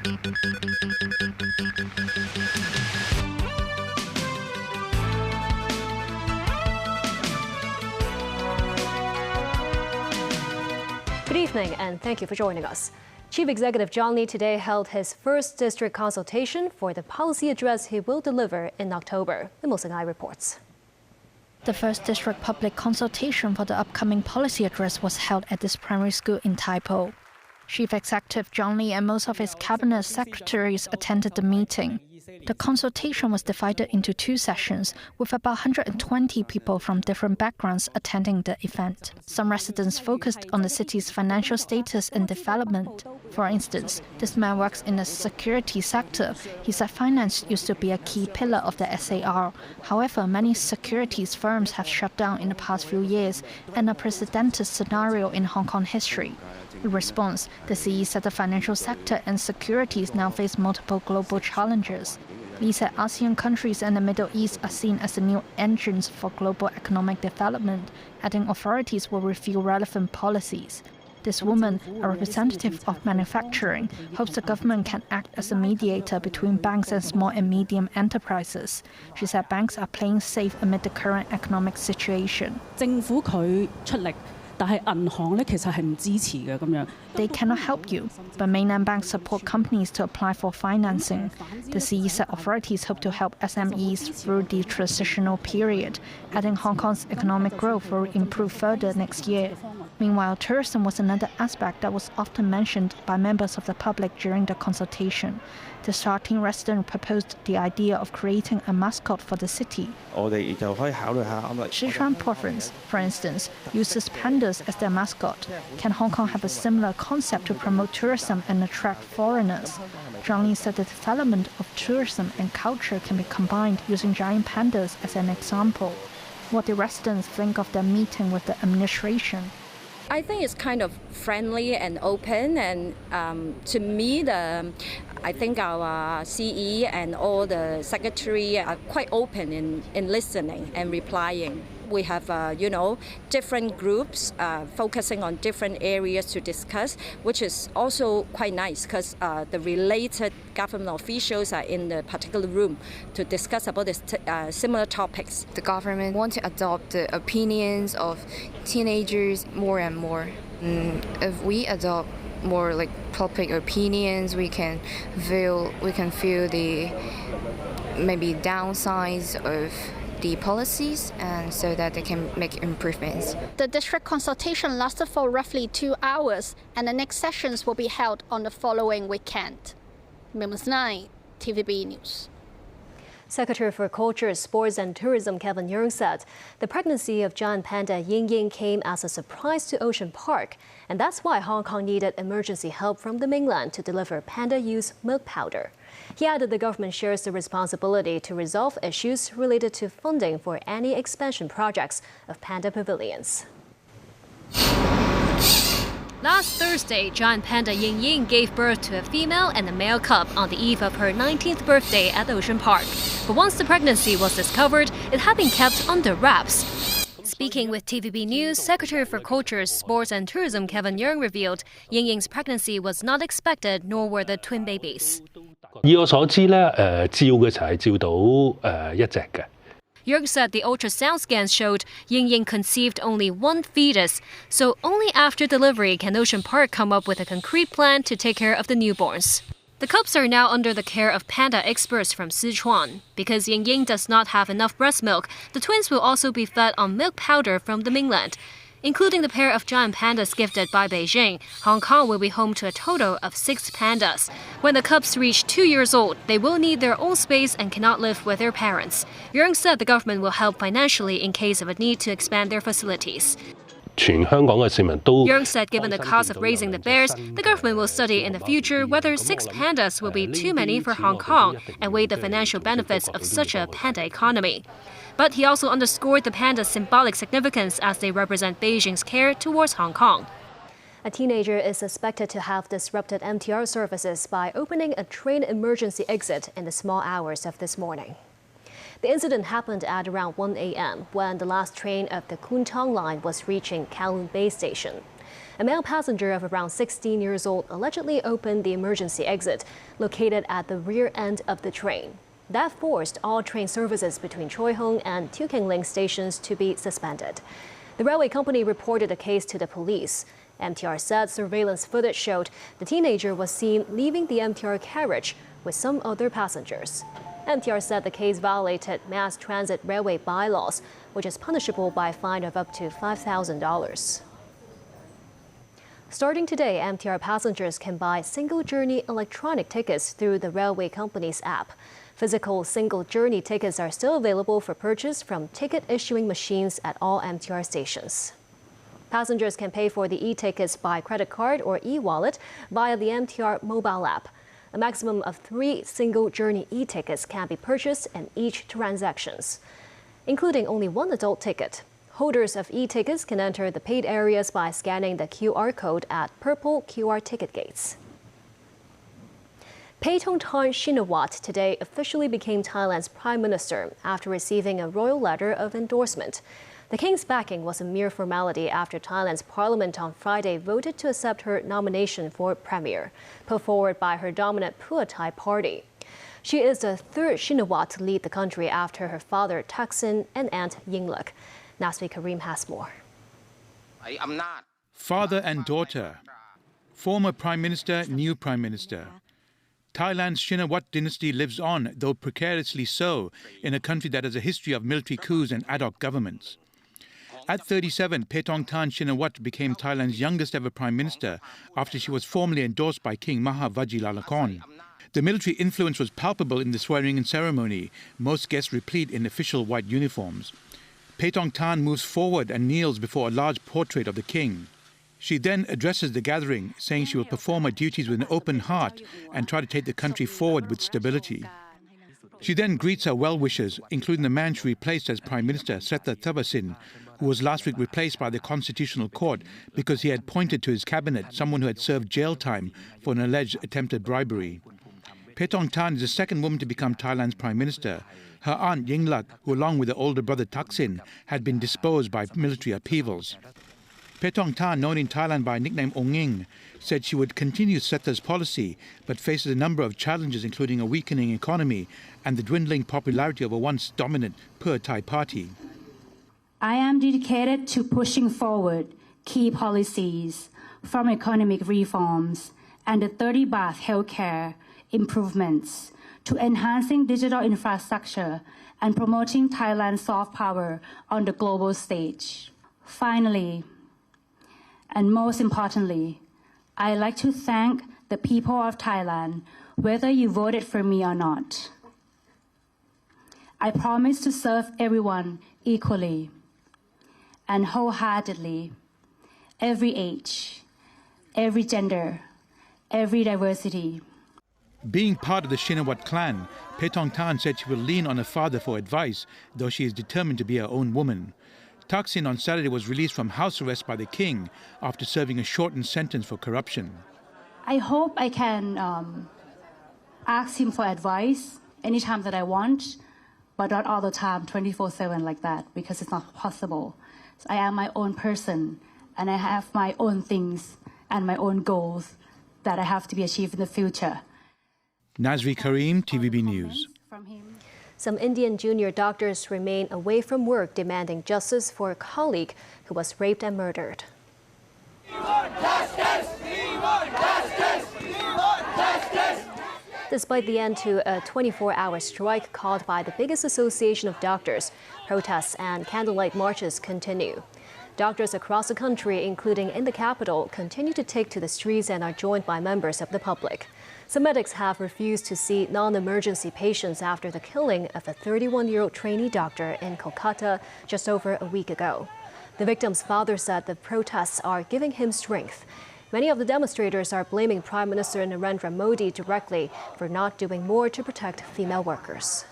Good evening, and thank you for joining us. Chief Executive John Lee today held his first district consultation for the policy address he will deliver in October. The Musingai reports. The first district public consultation for the upcoming policy address was held at this primary school in Tai Po. Chief Executive John Lee and most of his cabinet secretaries attended the meeting. The consultation was divided into two sessions, with about 120 people from different backgrounds attending the event. Some residents focused on the city's financial status and development. For instance, this man works in the security sector. He said finance used to be a key pillar of the SAR. However, many securities firms have shut down in the past few years, an unprecedented scenario in Hong Kong history. In response, the CE said the financial sector and securities now face multiple global challenges. Lee said ASEAN countries and the Middle East are seen as the new engines for global economic development, adding authorities will review relevant policies. This woman, a representative of manufacturing, hopes the government can act as a mediator between banks and small and medium enterprises. She said banks are playing safe amid the current economic situation. They cannot help you, but mainland banks support companies to apply for financing. The CE said authorities hope to help SMEs through the transitional period, adding Hong Kong's economic growth will improve further next year. Meanwhile, tourism was another aspect that was often mentioned by members of the public during the consultation. The Sha Tin resident proposed the idea of creating a mascot for the city. Sichuan province, for instance, uses pandas as their mascot. Can Hong Kong have a similar concept to promote tourism and attract foreigners? Zhang Li said the development of tourism and culture can be combined using giant pandas as an example. What do residents think of their meeting with the administration? I think it's kind of friendly and open, and to me, I think our CE and all the secretary are quite open in listening and replying. We have, different groups focusing on different areas to discuss, which is also quite nice because the related government officials are in the particular room to discuss about this similar topics. The government wants to adopt the opinions of teenagers more and more. If we adopt more like public opinions, we can feel the maybe downsides of the policies, and so that they can make improvements. The district consultation lasted for roughly 2 hours, and the next sessions will be held on the following weekend. Mims 9, TVB News. Secretary for Culture, Sports and Tourism Kevin Yeung said the pregnancy of giant panda Ying Ying came as a surprise to Ocean Park, and that's why Hong Kong needed emergency help from the mainland to deliver panda-use milk powder. He added the government shares the responsibility to resolve issues related to funding for any expansion projects of panda pavilions. Last Thursday, giant panda Ying Ying gave birth to a female and a male cub on the eve of her 19th birthday at Ocean Park. But once the pregnancy was discovered, it had been kept under wraps. Speaking with TVB News, Secretary for Culture, Sports and Tourism Kevin Yeung revealed Ying Ying's pregnancy was not expected, nor were the twin babies. 以我所知咧，照嘅就係照到一隻嘅。 Yeung said the ultrasound scans showed Ying Ying conceived only one fetus, so only after delivery can Ocean Park come up with a concrete plan to take care of the newborns. The cubs are now under the care of panda experts from Sichuan. Because Ying Ying does not have enough breast milk, the twins will also be fed on milk powder from the mainland. Including the pair of giant pandas gifted by Beijing, Hong Kong will be home to a total of 6 pandas. When the cubs reach 2 years old, they will need their own space and cannot live with their parents. Yeung said the government will help financially in case of a need to expand their facilities. Yeung said given the cost of raising the bears, the government will study in the future whether 6 pandas will be too many for Hong Kong and weigh the financial benefits of such a panda economy. But he also underscored the panda's symbolic significance as they represent Beijing's care towards Hong Kong. A teenager is suspected to have disrupted MTR services by opening a train emergency exit in the small hours of this morning. The incident happened at around 1 a.m. when the last train of the Kwun Tong line was reaching Kowloon Bay Station. A male passenger of around 16 years old allegedly opened the emergency exit located at the rear end of the train. That forced all train services between Choi Hong and Tu Keng Ling stations to be suspended. The railway company reported the case to the police. MTR said surveillance footage showed the teenager was seen leaving the MTR carriage with some other passengers. MTR said the case violated mass transit railway bylaws, which is punishable by a fine of up to $5,000. Starting today, MTR passengers can buy single-journey electronic tickets through the railway company's app. Physical single-journey tickets are still available for purchase from ticket-issuing machines at all MTR stations. Passengers can pay for the e-tickets by credit card or e-wallet via the MTR mobile app. A maximum of 3 single-journey e-tickets can be purchased in each transactions, including only 1 adult ticket. Holders of e-tickets can enter the paid areas by scanning the QR code at purple QR ticket gates. Paetongtarn Shinawatra today officially became Thailand's prime minister after receiving a royal letter of endorsement. The king's backing was a mere formality after Thailand's parliament on Friday voted to accept her nomination for premier, put forward by her dominant Pheu Thai party. She is the third Shinawatra to lead the country after her father Thaksin and aunt Yingluck. Nasvi Karim has more. Father and daughter. Former Prime Minister, new Prime Minister. Thailand's Shinawatra dynasty lives on, though precariously so, in a country that has a history of military coups and ad hoc governments. At 37, Paetongtarn Shinawatra became Thailand's youngest ever Prime Minister after she was formally endorsed by King Maha Vajiralongkorn. The military influence was palpable in the swearing-in ceremony, most guests replete in official white uniforms. Paetongtarn moves forward and kneels before a large portrait of the king. She then addresses the gathering, saying she will perform her duties with an open heart and try to take the country forward with stability. She then greets her well-wishers, including the man she replaced as Prime Minister, Srettha Thavisin, who was last week replaced by the Constitutional Court because he had appointed to his cabinet someone who had served jail time for an alleged attempted bribery. Paetongtarn is the second woman to become Thailand's Prime Minister. Her aunt Yingluck, who along with her older brother Thaksin, had been disposed by military upheavals. Paetongtarn, known in Thailand by nickname Onging, said she would continue Srettha's policy, but faces a number of challenges including a weakening economy and the dwindling popularity of a once dominant Pheu Thai party. I am dedicated to pushing forward key policies from economic reforms and the 30 baht healthcare improvements to enhancing digital infrastructure and promoting Thailand's soft power on the global stage. Finally, and most importantly, I'd like to thank the people of Thailand, whether you voted for me or not. I promise to serve everyone equally and wholeheartedly, every age, every gender, every diversity. Being part of the Shinawatra clan, Paetongtarn said she will lean on her father for advice, though she is determined to be her own woman. Thaksin on Saturday was released from house arrest by the king after serving a shortened sentence for corruption. I hope I can ask him for advice anytime that I want, but not all the time, 24/7 like that, because it's not possible. So I am my own person, and I have my own things and my own goals that I have to be achieved in the future. Nazri Karim, TVB News. Some Indian junior doctors remain away from work demanding justice for a colleague who was raped and murdered. We want justice! We want justice! We want justice! Despite the end to a 24-hour strike called by the biggest association of doctors, protests and candlelight marches continue. Doctors across the country, including in the capital, continue to take to the streets and are joined by members of the public. Some medics have refused to see non-emergency patients after the killing of a 31-year-old trainee doctor in Kolkata just over a week ago. The victim's father said the protests are giving him strength. Many of the demonstrators are blaming Prime Minister Narendra Modi directly for not doing more to protect female workers.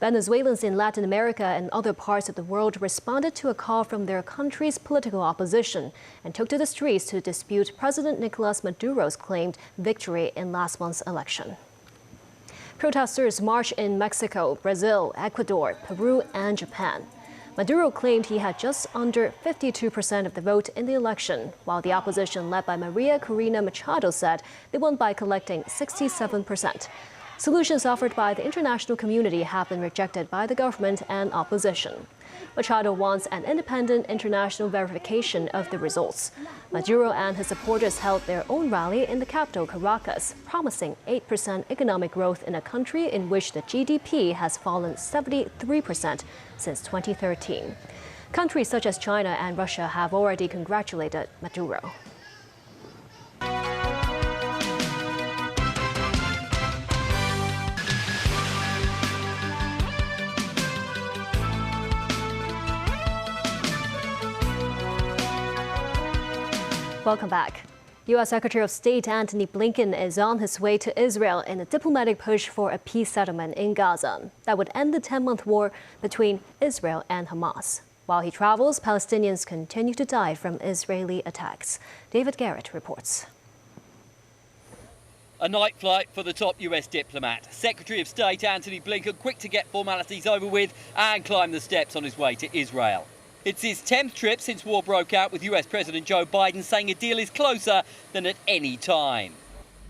Venezuelans in Latin America and other parts of the world responded to a call from their country's political opposition and took to the streets to dispute President Nicolas Maduro's claimed victory in last month's election. Protesters marched in Mexico, Brazil, Ecuador, Peru, and Japan. Maduro claimed he had just under 52% of the vote in the election, while the opposition led by Maria Corina Machado said they won by collecting 67%. Solutions offered by the international community have been rejected by the government and opposition. Machado wants an independent international verification of the results. Maduro and his supporters held their own rally in the capital, Caracas, promising 8% economic growth in a country in which the GDP has fallen 73% since 2013. Countries such as China and Russia have already congratulated Maduro. Welcome back. U.S. Secretary of State Antony Blinken is on his way to Israel in a diplomatic push for a peace settlement in Gaza that would end the 10-month war between Israel and Hamas. While he travels, Palestinians continue to die from Israeli attacks. David Garrett reports. A night flight for the top US diplomat. Secretary of State Antony Blinken quick to get formalities over with and climb the steps on his way to Israel. It's his 10th trip since war broke out, with US President Joe Biden saying a deal is closer than at any time.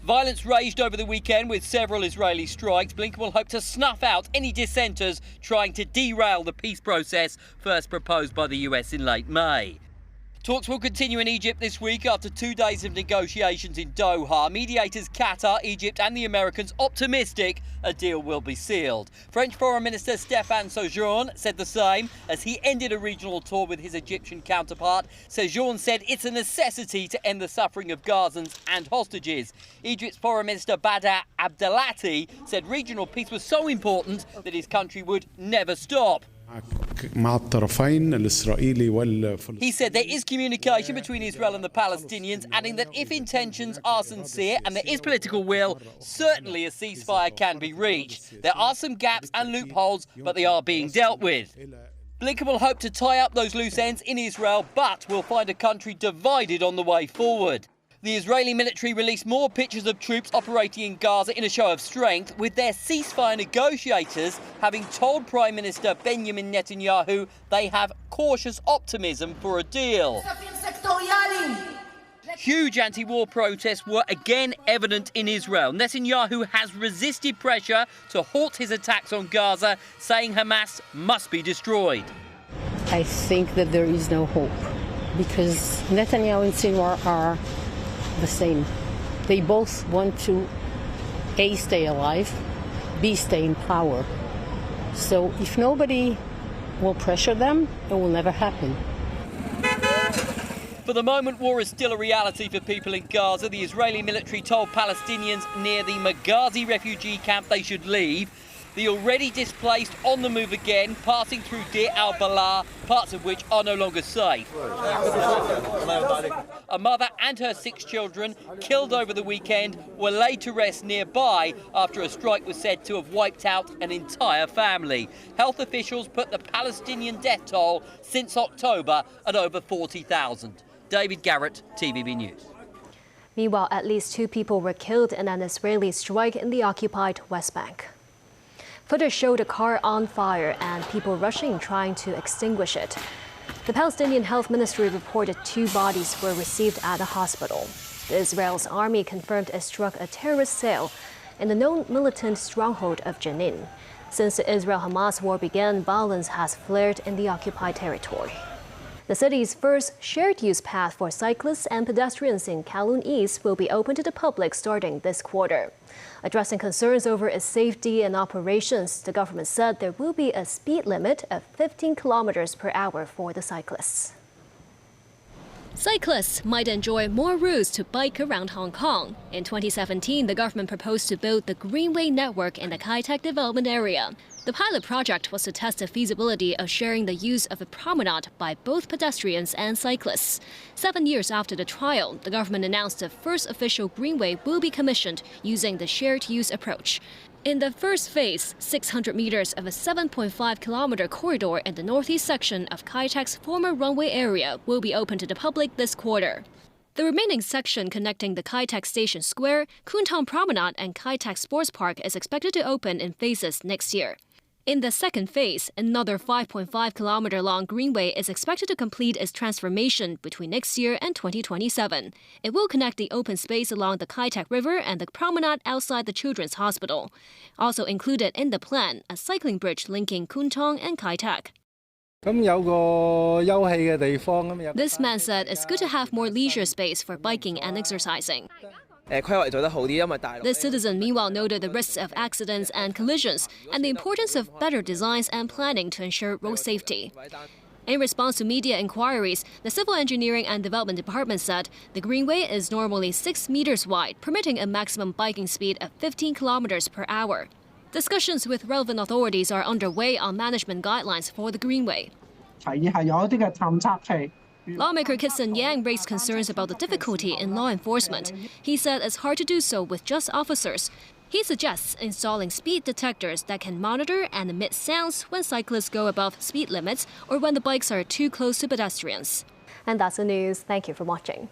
Violence raged over the weekend with several Israeli strikes. Blinken will hope to snuff out any dissenters trying to derail the peace process first proposed by the US in late May. Talks will continue in Egypt this week after 2 days of negotiations in Doha. Mediators Qatar, Egypt and the Americans optimistic a deal will be sealed. French Foreign Minister Stéphane Séjourné said the same as he ended a regional tour with his Egyptian counterpart. Séjourné said it's a necessity to end the suffering of Gazans and hostages. Egypt's Foreign Minister Badr Abdelati said regional peace was so important that his country would never stop. He said there is communication between Israel and the Palestinians, adding that if intentions are sincere and there is political will, certainly a ceasefire can be reached. There are some gaps and loopholes, but they are being dealt with. Blinken will hope to tie up those loose ends in Israel, but will find a country divided on the way forward. The Israeli military released more pictures of troops operating in Gaza in a show of strength, with their ceasefire negotiators having told Prime Minister Benjamin Netanyahu they have cautious optimism for a deal. Huge anti-war protests were again evident in Israel. Netanyahu has resisted pressure to halt his attacks on Gaza, saying Hamas must be destroyed. I think that there is no hope, because Netanyahu and Sinwar are the same. They both want to A, stay alive, B, stay in power. So if nobody will pressure them, it will never happen. For the moment, war is still a reality for people in Gaza. The Israeli military told Palestinians near the Maghazi refugee camp they should leave. The already displaced on the move again, passing through Deir al-Balah, parts of which are no longer safe. A mother and her 6 children, killed over the weekend, were laid to rest nearby after a strike was said to have wiped out an entire family. Health officials put the Palestinian death toll since October at over 40,000. David Garrett, TVB News. Meanwhile, at least 2 people were killed in an Israeli strike in the occupied West Bank. Footage showed a car on fire and people rushing trying to extinguish it. The Palestinian Health Ministry reported 2 bodies were received at a hospital. Israel's army confirmed it struck a terrorist cell in the known militant stronghold of Jenin. Since the Israel-Hamas war began, violence has flared in the occupied territory. The city's first shared-use path for cyclists and pedestrians in Kowloon East will be open to the public starting this quarter. Addressing concerns over its safety and operations, the government said there will be a speed limit of 15 kilometers per hour for the cyclists. Cyclists might enjoy more routes to bike around Hong Kong. In 2017, the government proposed to build the Greenway network in the Kai Tak development area. The pilot project was to test the feasibility of sharing the use of a promenade by both pedestrians and cyclists. 7 years after the trial, the government announced the first official Greenway will be commissioned using the shared-use approach. In the first phase, 600 meters of a 7.5-kilometer corridor in the northeast section of Kai Tak's former runway area will be open to the public this quarter. The remaining section connecting the Kai Tak Station Square, Kwun Tong Promenade and Kai Tak Sports Park is expected to open in phases next year. In the second phase, another 5.5-kilometer-long Greenway is expected to complete its transformation between next year and 2027. It will connect the open space along the Kai Tak River and the promenade outside the Children's Hospital. Also included in the plan, a cycling bridge linking Kwun Tong and Kai Tak. This man said it's good to have more leisure space for biking and exercising. The citizen meanwhile noted the risks of accidents and collisions and the importance of better designs and planning to ensure road safety. In response to media inquiries, the Civil Engineering and Development Department said the Greenway is normally 6 meters wide, permitting a maximum biking speed of 15 kilometers per hour. Discussions with relevant authorities are underway on management guidelines for the Greenway. Lawmaker Kitson Yang raised concerns about the difficulty in law enforcement. He said it's hard to do so with just officers. He suggests installing speed detectors that can monitor and emit sounds when cyclists go above speed limits or when the bikes are too close to pedestrians. And that's the news. Thank you for watching.